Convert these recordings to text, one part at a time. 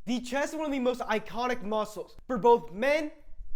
The chest is one of the most iconic muscles for both men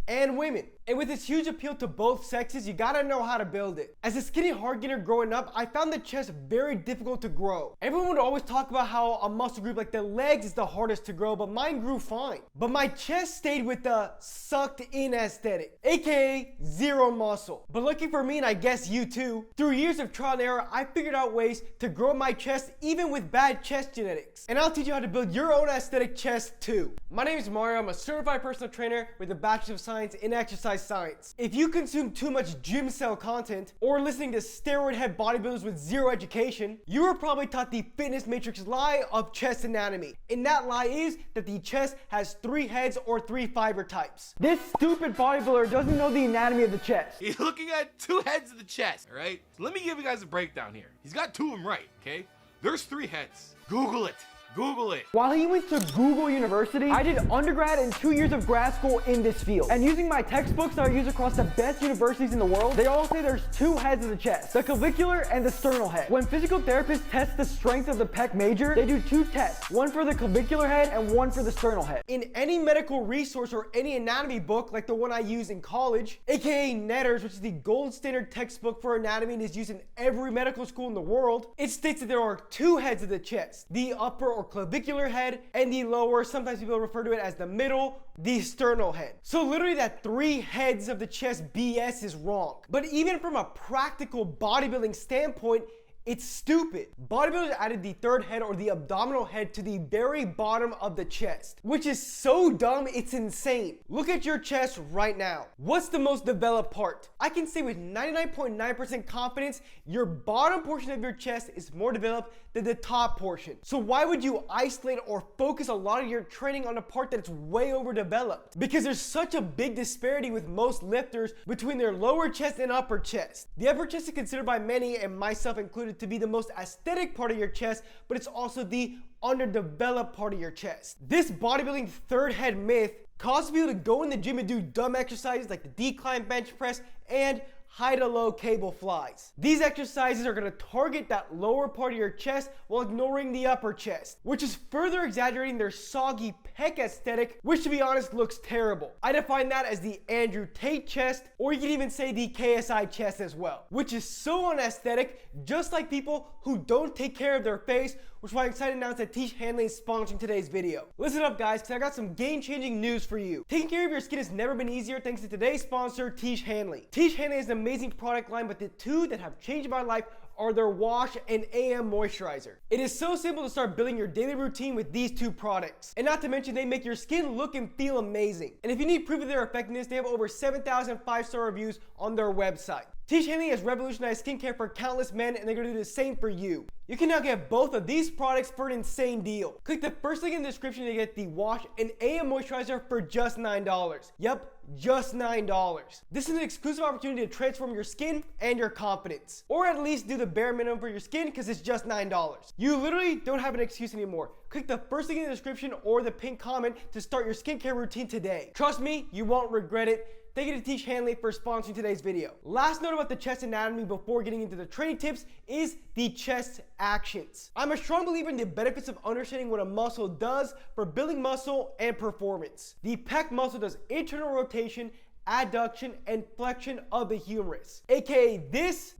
and women. And with its huge appeal to both sexes, you gotta know how to build it. As a skinny hard gainer growing up, I found the chest very difficult to grow. Everyone would always talk about how a muscle group like the legs is the hardest to grow, but mine grew fine. But my chest stayed with the sucked in aesthetic, aka zero muscle. But lucky for me, and I guess you too, through years of trial and error, I figured out ways to grow my chest even with bad chest genetics. And I'll teach you how to build your own aesthetic chest too. My name is Mario, I'm a certified personal trainer with a Bachelor of Science in Exercise Science. If you consume too much gym cell content or listening to steroid head bodybuilders with zero education, you were probably taught the fitness matrix lie of chest anatomy. And that lie is that the chest has 3 heads or 3 fiber types. This stupid bodybuilder doesn't know the anatomy of the chest. He's looking at 2 heads of the chest, all right? So let me give you guys a breakdown here. He's got 2 of them right, okay? There's 3 heads. Google it. Google it. While he went to Google University, I did undergrad and 2 years of grad school in this field. And using my textbooks that I use across the best universities in the world, they all say there's 2 heads of the chest, the clavicular and the sternal head. When physical therapists test the strength of the pec major, they do 2 tests, one for the clavicular head and one for the sternal head. In any medical resource or any anatomy book, like the one I use in college, aka Netter's, which is the gold standard textbook for anatomy and is used in every medical school in the world, it states that there are 2 heads of the chest, the upper or clavicular head and the lower, sometimes people refer to it as the middle, the sternal head. So literally that 3 heads of the chest BS is wrong. But even from a practical bodybuilding standpoint, it's stupid. Bodybuilders added the 3rd head or the abdominal head to the very bottom of the chest, which is so dumb, it's insane. Look at your chest right now. What's the most developed part? I can say with 99.9% confidence, your bottom portion of your chest is more developed than the top portion. So why would you isolate or focus a lot of your training on a part that's way overdeveloped? Because there's such a big disparity with most lifters between their lower chest and upper chest. The upper chest is considered by many, and myself included, to be the most aesthetic part of your chest, but it's also the underdeveloped part of your chest. This bodybuilding 3rd head myth causes people to go in the gym and do dumb exercises like the decline bench press and high to low cable flies. These exercises are going to target that lower part of your chest while ignoring the upper chest, which is further exaggerating their soggy pec aesthetic, which to be honest looks terrible. I define that as the Andrew Tate chest, or you can even say the KSI chest as well, which is so unaesthetic, just like people who don't take care of their face, which is why I'm excited to announce that Tish Hanley is sponsoring today's video. Listen up guys, because I got some game-changing news for you. Taking care of your skin has never been easier thanks to today's sponsor, Tish Hanley. Tish Hanley is an amazing product line, but the 2 that have changed my life are their wash and AM moisturizer. It is so simple to start building your daily routine with these 2 products. And not to mention, they make your skin look and feel amazing. And if you need proof of their effectiveness, they have over 7,000 5-star reviews on their website. Tish Hanley has revolutionized skincare for countless men, and they're gonna do the same for you. You can now get both of these products for an insane deal. Click the first link in the description to get the wash and AM moisturizer for just $9. Yep, just $9. This is an exclusive opportunity to transform your skin and your confidence. Or at least do the bare minimum for your skin because it's just $9. You literally don't have an excuse anymore. Click the first link in the description or the pinned comment to start your skincare routine today. Trust me, you won't regret it. Thank you to Tish Hanley for sponsoring today's video. Last note about the chest anatomy before getting into the training tips is the chest actions. I'm a strong believer in the benefits of understanding what a muscle does for building muscle and performance. The pec muscle does internal rotation, adduction, and flexion of the humerus, aka this,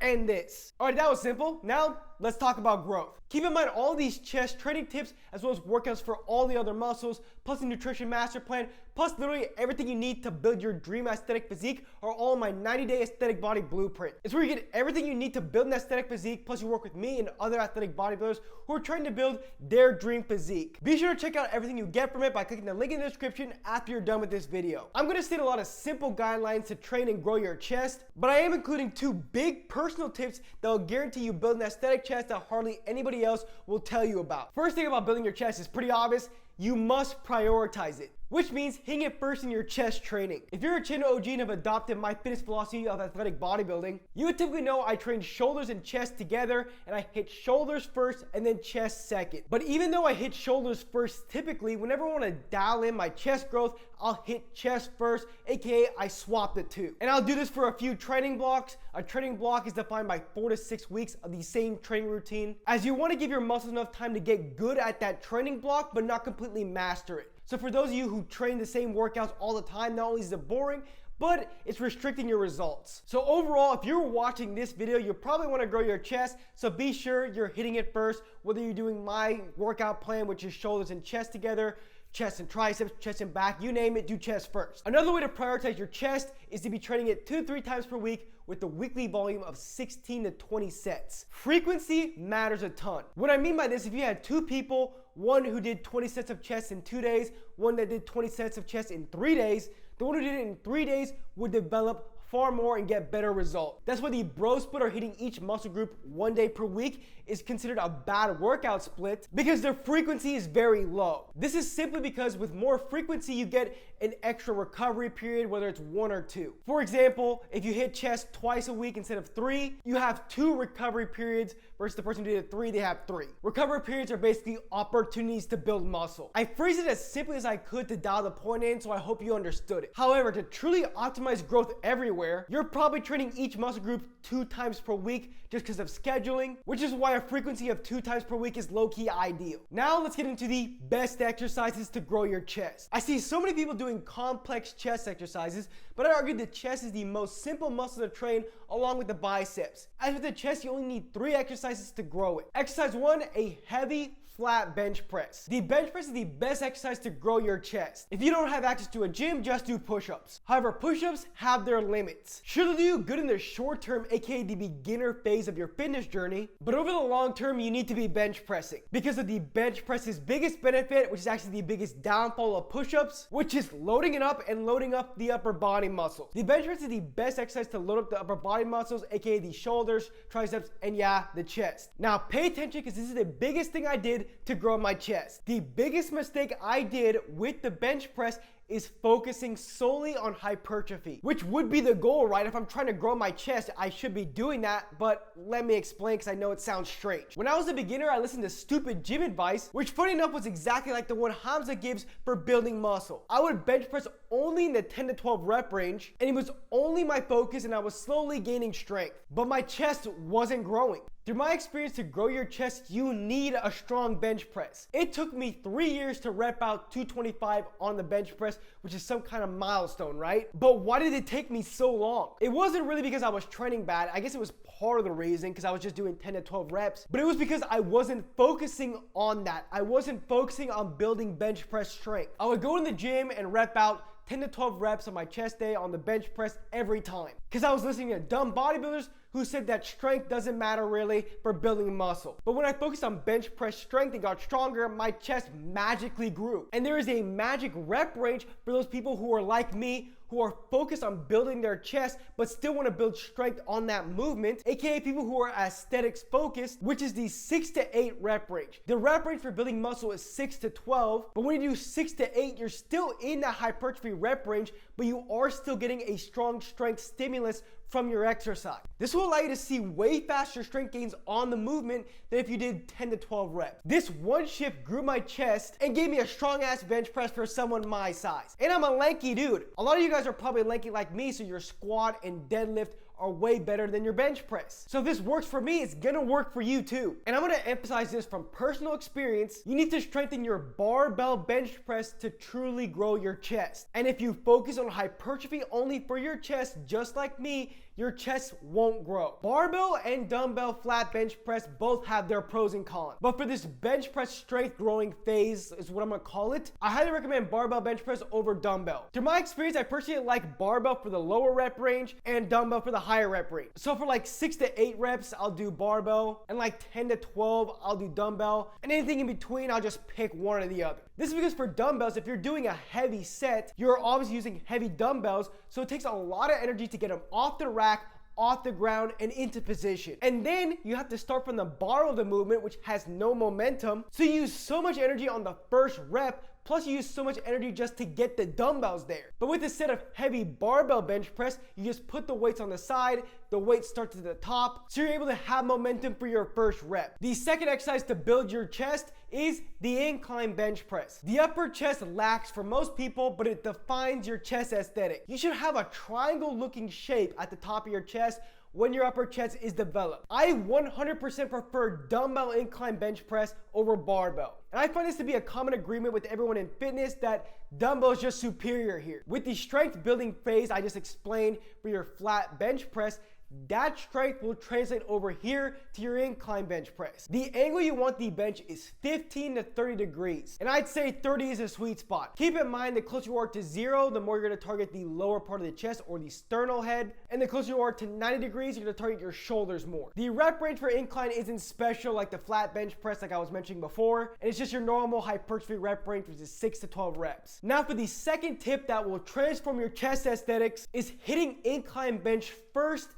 and this. Alright, that was simple. Now, let's talk about growth. Keep in mind all these chest training tips as well as workouts for all the other muscles, plus the nutrition master plan, plus literally everything you need to build your dream aesthetic physique are all in my 90-day aesthetic body blueprint. It's where you get everything you need to build an aesthetic physique, plus you work with me and other athletic bodybuilders who are trying to build their dream physique. Be sure to check out everything you get from it by clicking the link in the description after you're done with this video. I'm going to state a lot of simple guidelines to train and grow your chest, but I am including 2 big personal tips that will guarantee you build an aesthetic chest that hardly anybody else will tell you about. First thing about building your chest is pretty obvious. You must prioritize it, which means hitting it first in your chest training. If you're a chin OG and have adopted my fitness philosophy of athletic bodybuilding, you would typically know I train shoulders and chest together, and I hit shoulders first and then chest second. But even though I hit shoulders first, typically, whenever I want to dial in my chest growth, I'll hit chest first, aka I swap the 2. And I'll do this for a few training blocks. A training block is defined by 4 to 6 weeks of the same training routine, as you want to give your muscles enough time to get good at that training block, but not completely completely master it. So for those of you who train the same workouts all the time, not only is it boring, but it's restricting your results. So overall, if you're watching this video, you probably want to grow your chest, so be sure you're hitting it first, whether you're doing my workout plan, which is shoulders and chest together, chest and triceps, chest and back, you name it, do chest first. Another way to prioritize your chest is to be training it 2 to 3 times per week with a weekly volume of 16 to 20 sets. Frequency matters a ton. What I mean by this, if you had 2 people, one who did 20 sets of chest in 2 days, one that did 20 sets of chest in 3 days, the one who did it in 3 days would develop far more and get better results. That's why the bro split, or hitting each muscle group 1 day per week, is considered a bad workout split because their frequency is very low. This is simply because with more frequency, you get an extra recovery period, whether it's 1 or 2. For example, if you hit chest twice a week instead of 3, you have 2 recovery periods versus the person who did it 3, they have 3. Recovery periods are basically opportunities to build muscle. I phrased it as simply as I could to dial the point in, so I hope you understood it. However, to truly optimize growth everywhere, you're probably training each muscle group 2 times per week just because of scheduling, which is why a frequency of 2 times per week is low-key ideal. Now let's get into the best exercises to grow your chest. I see so many people doing complex chest exercises, but I argue the chest is the most simple muscle to train along with the biceps. As with the chest, you only need 3 exercises to grow it. Exercise 1, a heavy flat bench press. The bench press is the best exercise to grow your chest. If you don't have access to a gym, just do push-ups. However, push-ups have their limits. Sure, they'll do you good in the short term, aka the beginner phase of your fitness journey, but over the long term, you need to be bench pressing. Because of the bench press's biggest benefit, which is actually the biggest downfall of push-ups, which is loading it up and loading up the upper body muscles. The bench press is the best exercise to load up the upper body muscles, aka the shoulders, triceps, and yeah, the chest. Now pay attention, because this is the biggest thing I did to grow my chest. The biggest mistake I did with the bench press is focusing solely on hypertrophy, which would be the goal, right? If I'm trying to grow my chest, I should be doing that, but let me explain, because I know it sounds strange. When I was a beginner, I listened to stupid gym advice, which funny enough was exactly like the one Hamza gives for building muscle. I would bench press only in the 10 to 12 rep range, and it was only my focus, and I was slowly gaining strength, but my chest wasn't growing. Through my experience, to grow your chest, you need a strong bench press. It took me 3 years to rep out 225 on the bench press, which is some kind of milestone, right? But why did it take me so long? It wasn't really because I was training bad. I guess it was part of the reason, because I was just doing 10 to 12 reps, but it was because I wasn't focusing on that. I wasn't focusing on building bench press strength. I would go in the gym and rep out 10 to 12 reps on my chest day on the bench press every time, because I was listening to dumb bodybuilders who said that strength doesn't matter really for building muscle. But when I focused on bench press strength and got stronger, my chest magically grew. And there is a magic rep range for those people who are like me, who are focused on building their chest but still want to build strength on that movement, aka people who are aesthetics focused, which is the 6 to 8 rep range. The rep range for building muscle is 6 to 12, but when you do 6 to 8, you're still in that hypertrophy rep range, but you are still getting a strong strength stimulus from your exercise. This will allow you to see way faster strength gains on the movement than if you did 10 to 12 reps. This one shift grew my chest and gave me a strong ass bench press for someone my size. And I'm a lanky dude. A lot of you guys are probably lanky like me, so your squat and deadlift are way better than your bench press. So if this works for me, it's gonna work for you too. And I'm gonna emphasize this from personal experience. You need to strengthen your barbell bench press to truly grow your chest. And if you focus on hypertrophy only for your chest, just like me, your chest won't grow. Barbell and dumbbell flat bench press both have their pros and cons. But for this bench press strength growing phase, is what I'm gonna call it, I highly recommend barbell bench press over dumbbell. Through my experience, I personally like barbell for the lower rep range and dumbbell for the higher rep range. So for like 6 to 8 reps, I'll do barbell, and like 10 to 12, I'll do dumbbell, and anything in between, I'll just pick one or the other. This is because for dumbbells, if you're doing a heavy set, you're obviously using heavy dumbbells, so it takes a lot of energy to get them off the rack, off the ground, and into position. And then you have to start from the bar of the movement, which has no momentum, so you use so much energy on the first rep, plus you use so much energy just to get the dumbbells there. But with a set of heavy barbell bench press, you just put the weights on the side, the weights start to the top, so you're able to have momentum for your first rep. The second exercise to build your chest is the incline bench press. The upper chest lacks for most people, but it defines your chest aesthetic. You should have a triangle looking shape at the top of your chest when your upper chest is developed. I 100% prefer dumbbell incline bench press over barbell. And I find this to be a common agreement with everyone in fitness that dumbbell is just superior here. With the strength building phase I just explained for your flat bench press, that strength will translate over here to your incline bench press. The angle you want the bench is 15 to 30 degrees, and I'd say 30 is a sweet spot. Keep in mind, the closer you are to 0, the more you're going to target the lower part of the chest or the sternal head, and the closer you are to 90 degrees, you're going to target your shoulders more. The rep range for incline isn't special like the flat bench press like I was mentioning before, and it's just your normal hypertrophy rep range, which is 6 to 12 reps. Now for the second tip that will transform your chest aesthetics is hitting incline bench first,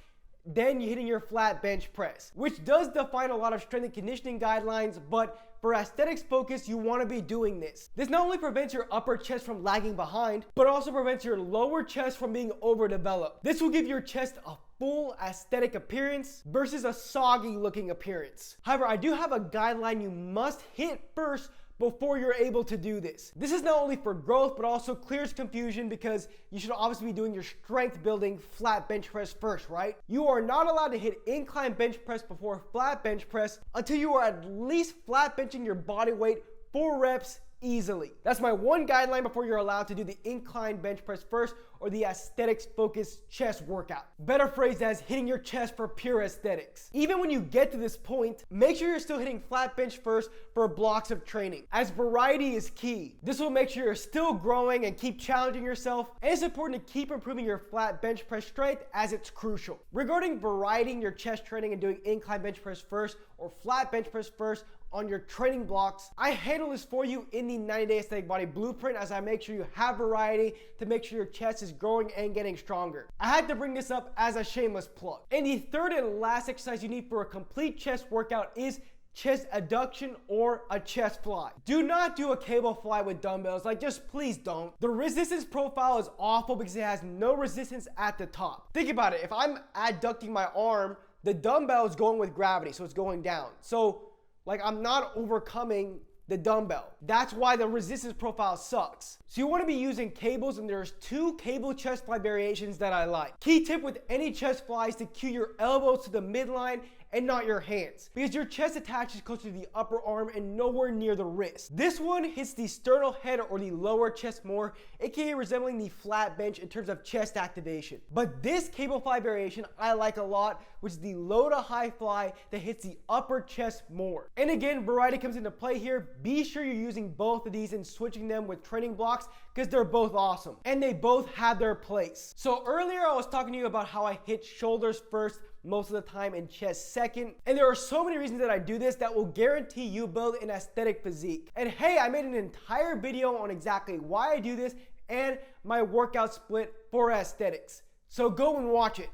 then you're hitting your flat bench press, which does define a lot of strength and conditioning guidelines, but for aesthetics focus, you want to be doing this. This not only prevents your upper chest from lagging behind, but also prevents your lower chest from being overdeveloped. This will give your chest a full aesthetic appearance versus a soggy looking appearance. However, I do have a guideline you must hit first before you're able to do this. This is not only for growth, but also clears confusion because you should obviously be doing your strength building flat bench press first, right? You are not allowed to hit incline bench press before flat bench press until you are at least flat benching your body weight 4 reps easily. That's my one guideline before you're allowed to do the incline bench press first or the aesthetics focused chest workout. Better phrased as hitting your chest for pure aesthetics. Even when you get to this point, make sure you're still hitting flat bench first for blocks of training, as variety is key. This will make sure you're still growing and keep challenging yourself, and it's important to keep improving your flat bench press strength as it's crucial. Regarding variety in your chest training and doing incline bench press first or flat bench press first on your training blocks, I handle this for you in the 90-day aesthetic body blueprint, as I make sure you have variety to make sure your chest is growing and getting stronger. I had to bring this up as a shameless plug. And the third and last exercise you need for a complete chest workout is chest adduction or a chest fly. Do not do a cable fly with dumbbells, like just please don't. The resistance profile is awful because it has no resistance at the top. Think about it, if I'm adducting my arm, the dumbbell is going with gravity, so it's going down. So like I'm not overcoming the dumbbell. That's why the resistance profile sucks. So you want to be using cables, and there's 2 cable chest fly variations that I like. Key tip with any chest fly is to cue your elbows to the midline and not your hands, because your chest attaches closer to the upper arm and nowhere near the wrist. This one hits the sternal head or the lower chest more, aka resembling the flat bench in terms of chest activation. But this cable fly variation I like a lot, which is the low to high fly that hits the upper chest more. And again, variety comes into play here. Be sure you're using both of these and switching them with training blocks because they're both awesome and they both have their place. So earlier I was talking to you about how I hit shoulders first most of the time and chest second, and there are so many reasons that I do this that will guarantee you build an aesthetic physique. And hey, I made an entire video on exactly why I do this and my workout split for aesthetics, so go and watch it,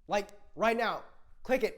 like right now. Click it.